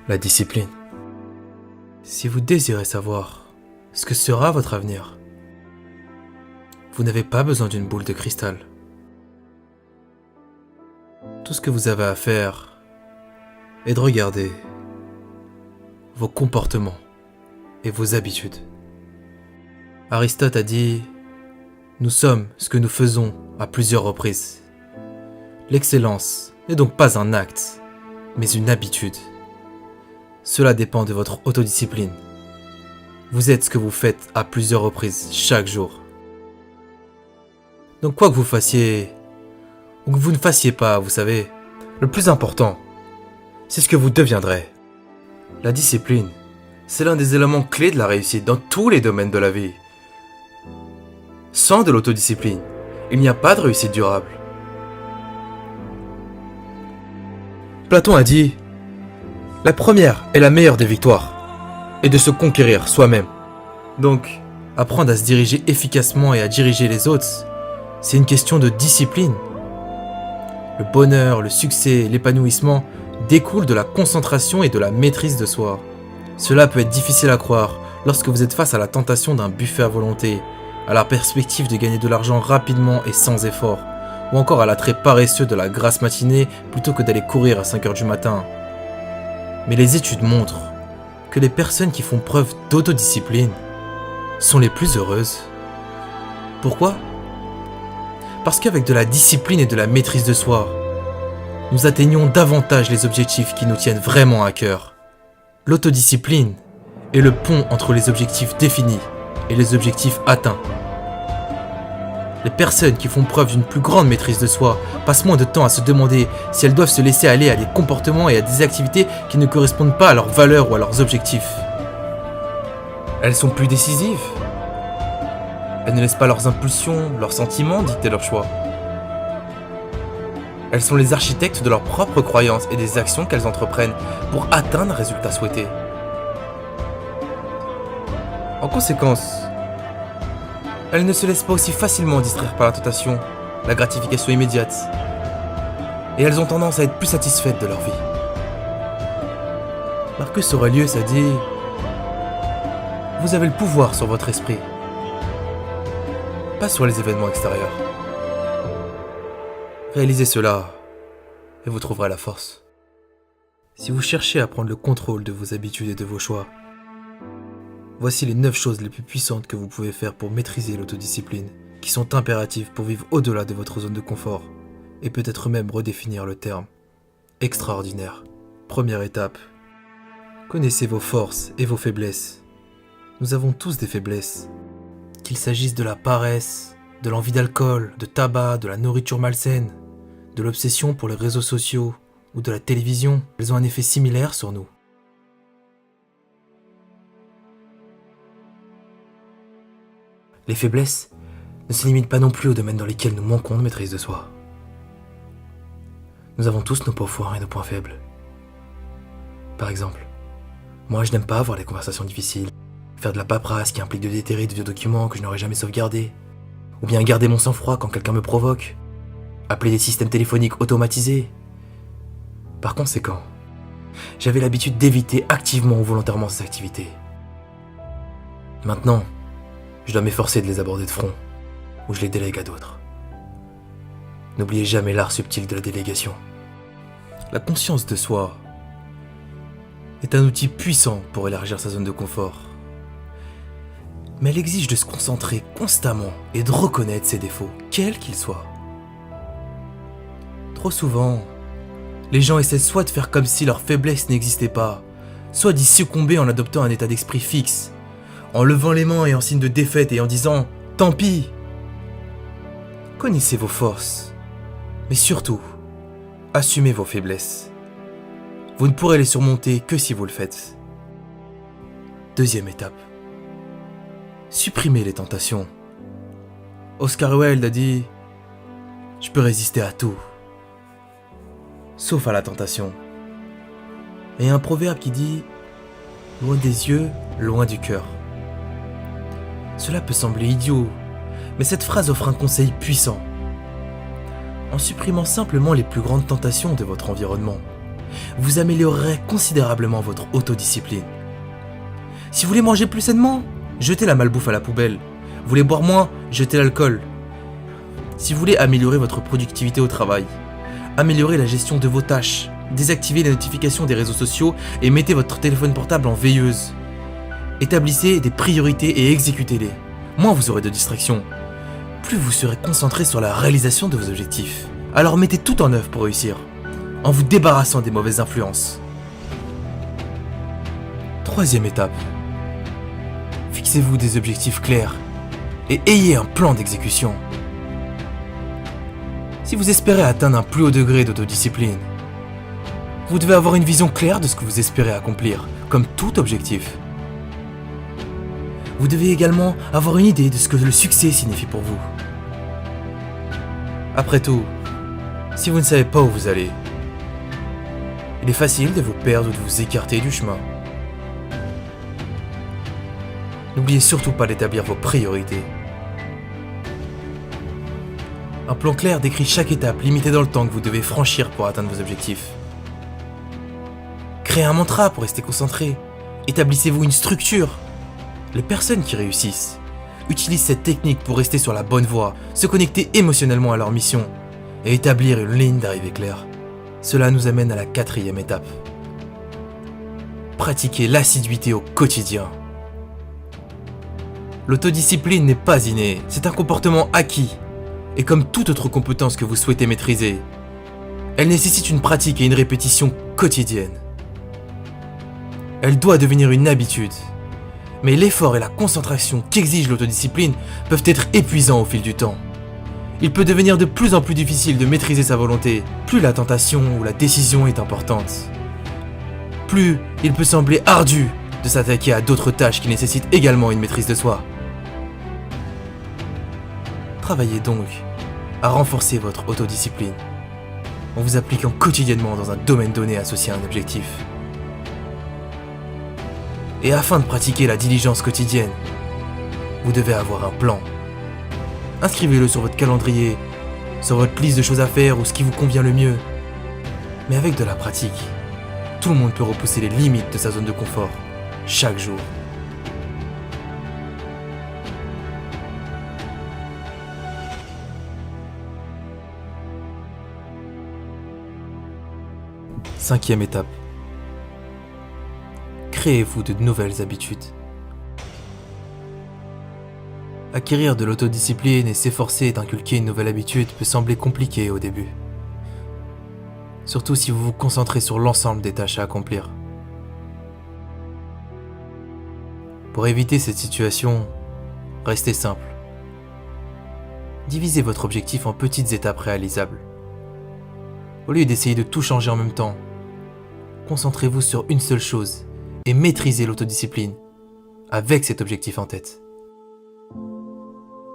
La discipline. Si vous désirez savoir ce que sera votre avenir, vous n'avez pas besoin d'une boule de cristal. Tout ce que vous avez à faire est de regarder vos comportements et vos habitudes. Aristote a dit « Nous sommes ce que nous faisons à plusieurs reprises ». L'excellence n'est donc pas un acte, mais une habitude. Cela dépend de votre autodiscipline. Vous êtes ce que vous faites à plusieurs reprises chaque jour. Donc quoi que vous fassiez, ou que vous ne fassiez pas, vous savez, le plus important, c'est ce que vous deviendrez. La discipline, c'est l'un des éléments clés de la réussite dans tous les domaines de la vie. Sans de l'autodiscipline, il n'y a pas de réussite durable. Platon a dit « La première et la meilleure des victoires est de se conquérir soi-même. » Donc, apprendre à se diriger efficacement et à diriger les autres, c'est une question de discipline. Le bonheur, le succès, l'épanouissement découlent de la concentration et de la maîtrise de soi. Cela peut être difficile à croire lorsque vous êtes face à la tentation d'un buffet à volonté, à la perspective de gagner de l'argent rapidement et sans effort, ou encore à l'attrait paresseux de la grasse matinée plutôt que d'aller courir à 5h du matin. Mais les études montrent que les personnes qui font preuve d'autodiscipline sont les plus heureuses. Pourquoi ? Parce qu'avec de la discipline et de la maîtrise de soi, nous atteignons davantage les objectifs qui nous tiennent vraiment à cœur. L'autodiscipline est le pont entre les objectifs définis et les objectifs atteints. Les personnes qui font preuve d'une plus grande maîtrise de soi passent moins de temps à se demander si elles doivent se laisser aller à des comportements et à des activités qui ne correspondent pas à leurs valeurs ou à leurs objectifs. Elles sont plus décisives. Elles ne laissent pas leurs impulsions, leurs sentiments dicter leurs choix. Elles sont les architectes de leurs propres croyances et des actions qu'elles entreprennent pour atteindre un résultat souhaité. En conséquence, elles ne se laissent pas aussi facilement distraire par la tentation, la gratification immédiate, et elles ont tendance à être plus satisfaites de leur vie. Marcus Aurelius a dit « Vous avez le pouvoir sur votre esprit, pas sur les événements extérieurs. Réalisez cela, et vous trouverez la force. » Si vous cherchez à prendre le contrôle de vos habitudes et de vos choix, voici les 9 choses les plus puissantes que vous pouvez faire pour maîtriser l'autodiscipline, qui sont impératives pour vivre au-delà de votre zone de confort, et peut-être même redéfinir le terme. Extraordinaire. Première étape. Connaissez vos forces et vos faiblesses. Nous avons tous des faiblesses. Qu'il s'agisse de la paresse, de l'envie d'alcool, de tabac, de la nourriture malsaine, de l'obsession pour les réseaux sociaux ou de la télévision, elles ont un effet similaire sur nous. Les faiblesses ne se limitent pas non plus aux domaines dans lesquels nous manquons de maîtrise de soi. Nous avons tous nos points forts et nos points faibles. Par exemple, moi je n'aime pas avoir des conversations difficiles, faire de la paperasse qui implique de déterrer de vieux documents que je n'aurais jamais sauvegardés, ou bien garder mon sang-froid quand quelqu'un me provoque, appeler des systèmes téléphoniques automatisés. Par conséquent, j'avais l'habitude d'éviter activement ou volontairement ces activités. Maintenant, je dois m'efforcer de les aborder de front, ou je les délègue à d'autres. N'oubliez jamais l'art subtil de la délégation. La conscience de soi est un outil puissant pour élargir sa zone de confort. Mais elle exige de se concentrer constamment et de reconnaître ses défauts, quels qu'ils soient. Trop souvent, les gens essaient soit de faire comme si leur faiblesse n'existait pas, soit d'y succomber en adoptant un état d'esprit fixe, en levant les mains et en signe de défaite et en disant « Tant pis !» Connaissez vos forces, mais surtout, assumez vos faiblesses. Vous ne pourrez les surmonter que si vous le faites. Deuxième étape. Supprimez les tentations. Oscar Wilde a dit « Je peux résister à tout, sauf à la tentation. » Et un proverbe qui dit « Loin des yeux, loin du cœur. » Cela peut sembler idiot, mais cette phrase offre un conseil puissant. En supprimant simplement les plus grandes tentations de votre environnement, vous améliorerez considérablement votre autodiscipline. Si vous voulez manger plus sainement, jetez la malbouffe à la poubelle. Vous voulez boire moins, jetez l'alcool. Si vous voulez améliorer votre productivité au travail, améliorez la gestion de vos tâches, désactivez les notifications des réseaux sociaux et mettez votre téléphone portable en veilleuse. Établissez des priorités et exécutez-les. Moins vous aurez de distractions, plus vous serez concentré sur la réalisation de vos objectifs. Alors mettez tout en œuvre pour réussir, en vous débarrassant des mauvaises influences. Troisième étape. Fixez-vous des objectifs clairs et ayez un plan d'exécution. Si vous espérez atteindre un plus haut degré d'autodiscipline, vous devez avoir une vision claire de ce que vous espérez accomplir, comme tout objectif. Vous devez également avoir une idée de ce que le succès signifie pour vous. Après tout, si vous ne savez pas où vous allez, il est facile de vous perdre ou de vous écarter du chemin. N'oubliez surtout pas d'établir vos priorités. Un plan clair décrit chaque étape limitée dans le temps que vous devez franchir pour atteindre vos objectifs. Créez un mantra pour rester concentré. Établissez-vous une structure. Les personnes qui réussissent utilisent cette technique pour rester sur la bonne voie, se connecter émotionnellement à leur mission et établir une ligne d'arrivée claire. Cela nous amène à la quatrième étape. Pratiquez l'assiduité au quotidien. L'autodiscipline n'est pas innée, c'est un comportement acquis. Et comme toute autre compétence que vous souhaitez maîtriser, elle nécessite une pratique et une répétition quotidienne. Elle doit devenir une habitude. Mais l'effort et la concentration qu'exige l'autodiscipline peuvent être épuisants au fil du temps. Il peut devenir de plus en plus difficile de maîtriser sa volonté, plus la tentation ou la décision est importante. Plus il peut sembler ardu de s'attaquer à d'autres tâches qui nécessitent également une maîtrise de soi. Travaillez donc à renforcer votre autodiscipline en vous appliquant quotidiennement dans un domaine donné associé à un objectif. Et afin de pratiquer la diligence quotidienne, vous devez avoir un plan. Inscrivez-le sur votre calendrier, sur votre liste de choses à faire ou ce qui vous convient le mieux. Mais avec de la pratique, tout le monde peut repousser les limites de sa zone de confort, chaque jour. Cinquième étape. Créez-vous de nouvelles habitudes. Acquérir de l'autodiscipline et s'efforcer d'inculquer une nouvelle habitude peut sembler compliqué au début. Surtout si vous vous concentrez sur l'ensemble des tâches à accomplir. Pour éviter cette situation, restez simple. Divisez votre objectif en petites étapes réalisables. Au lieu d'essayer de tout changer en même temps, concentrez-vous sur une seule chose et maîtrisez l'autodiscipline avec cet objectif en tête.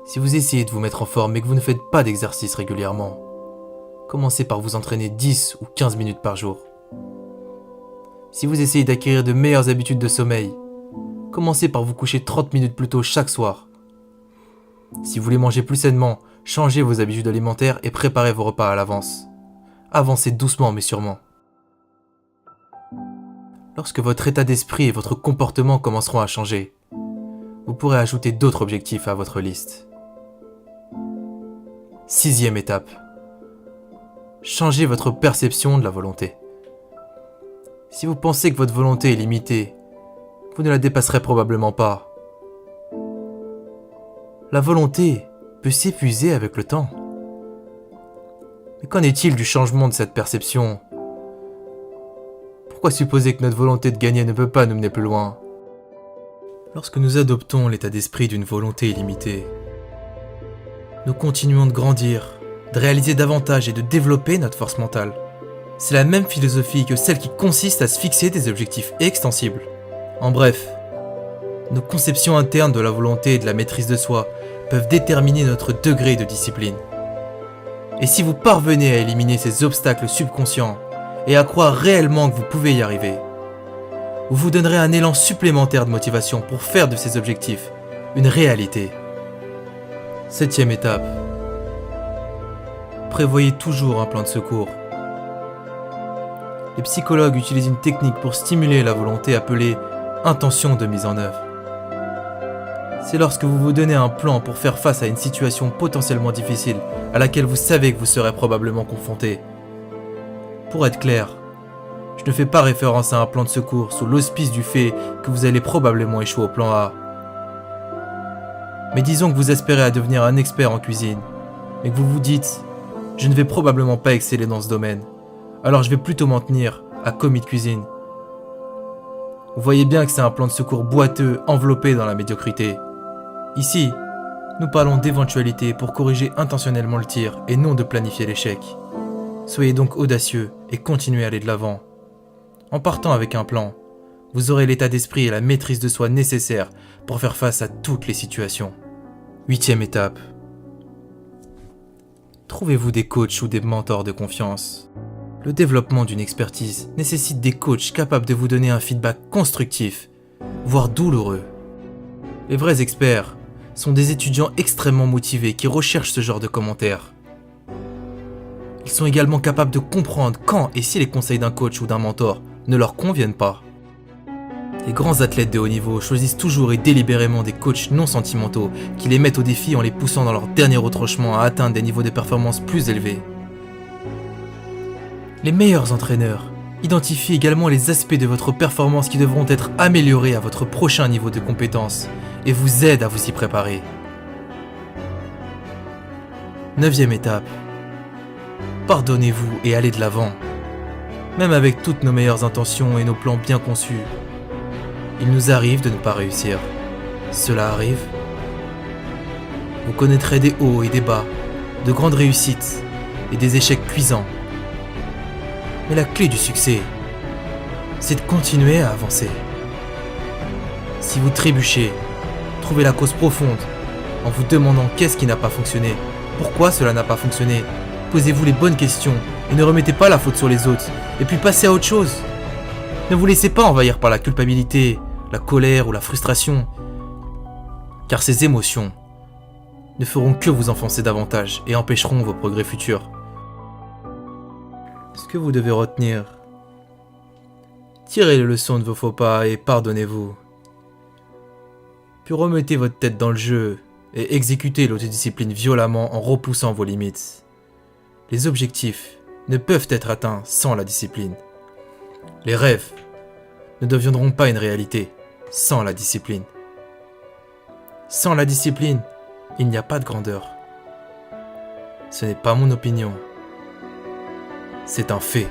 Si vous essayez de vous mettre en forme mais que vous ne faites pas d'exercice régulièrement, commencez par vous entraîner 10 ou 15 minutes par jour. Si vous essayez d'acquérir de meilleures habitudes de sommeil, commencez par vous coucher 30 minutes plus tôt chaque soir. Si vous voulez manger plus sainement, changez vos habitudes alimentaires et préparez vos repas à l'avance. Avancez doucement mais sûrement. Lorsque votre état d'esprit et votre comportement commenceront à changer, vous pourrez ajouter d'autres objectifs à votre liste. Sixième étape. Changez votre perception de la volonté. Si vous pensez que votre volonté est limitée, vous ne la dépasserez probablement pas. La volonté peut s'épuiser avec le temps. Mais qu'en est-il du changement de cette perception ? Pourquoi supposer que notre volonté de gagner ne peut pas nous mener plus loin ? Lorsque nous adoptons l'état d'esprit d'une volonté illimitée, nous continuons de grandir, de réaliser davantage et de développer notre force mentale. C'est la même philosophie que celle qui consiste à se fixer des objectifs extensibles. En bref, nos conceptions internes de la volonté et de la maîtrise de soi peuvent déterminer notre degré de discipline. Et si vous parvenez à éliminer ces obstacles subconscients et à croire réellement que vous pouvez y arriver, vous vous donnerez un élan supplémentaire de motivation pour faire de ces objectifs une réalité. Septième étape. Prévoyez toujours un plan de secours. les psychologues utilisent une technique pour stimuler la volonté appelée intention de mise en œuvre. C'est lorsque vous vous donnez un plan pour faire face à une situation potentiellement difficile à laquelle vous savez que vous serez probablement confronté. Pour être clair, je ne fais pas référence à un plan de secours sous l'auspice du fait que vous allez probablement échouer au plan A. Mais disons que vous espérez à devenir un expert en cuisine, mais que vous vous dites « je ne vais probablement pas exceller dans ce domaine, alors je vais plutôt m'en tenir à commis de cuisine ». Vous voyez bien que c'est un plan de secours boiteux enveloppé dans la médiocrité. Ici, nous parlons d'éventualité pour corriger intentionnellement le tir et non de planifier l'échec. Soyez donc audacieux et continuez à aller de l'avant. En partant avec un plan, vous aurez l'état d'esprit et la maîtrise de soi nécessaires pour faire face à toutes les situations. 8e étape. Trouvez-vous des coachs ou des mentors de confiance. Le développement d'une expertise nécessite des coachs capables de vous donner un feedback constructif, voire douloureux. Les vrais experts sont des étudiants extrêmement motivés qui recherchent ce genre de commentaires. Ils sont également capables de comprendre quand et si les conseils d'un coach ou d'un mentor ne leur conviennent pas. Les grands athlètes de haut niveau choisissent toujours et délibérément des coachs non sentimentaux qui les mettent au défi en les poussant dans leur dernier retranchement à atteindre des niveaux de performance plus élevés. Les meilleurs entraîneurs identifient également les aspects de votre performance qui devront être améliorés à votre prochain niveau de compétence et vous aident à vous y préparer. 9e étape. Pardonnez-vous et allez de l'avant. Même avec toutes nos meilleures intentions et nos plans bien conçus, il nous arrive de ne pas réussir. Cela arrive. Vous connaîtrez des hauts et des bas, de grandes réussites et des échecs cuisants. Mais la clé du succès, c'est de continuer à avancer. Si vous trébuchez, trouvez la cause profonde en vous demandant qu'est-ce qui n'a pas fonctionné, pourquoi cela n'a pas fonctionné. Posez-vous les bonnes questions et ne remettez pas la faute sur les autres, et puis passez à autre chose. Ne vous laissez pas envahir par la culpabilité, la colère ou la frustration, car ces émotions ne feront que vous enfoncer davantage et empêcheront vos progrès futurs. Ce que vous devez retenir, tirez les leçons de vos faux pas et pardonnez-vous. Puis remettez votre tête dans le jeu et exécutez l'autodiscipline violemment en repoussant vos limites. Les objectifs ne peuvent être atteints sans la discipline. Les rêves ne deviendront pas une réalité sans la discipline. Sans la discipline, il n'y a pas de grandeur. Ce n'est pas mon opinion. C'est un fait.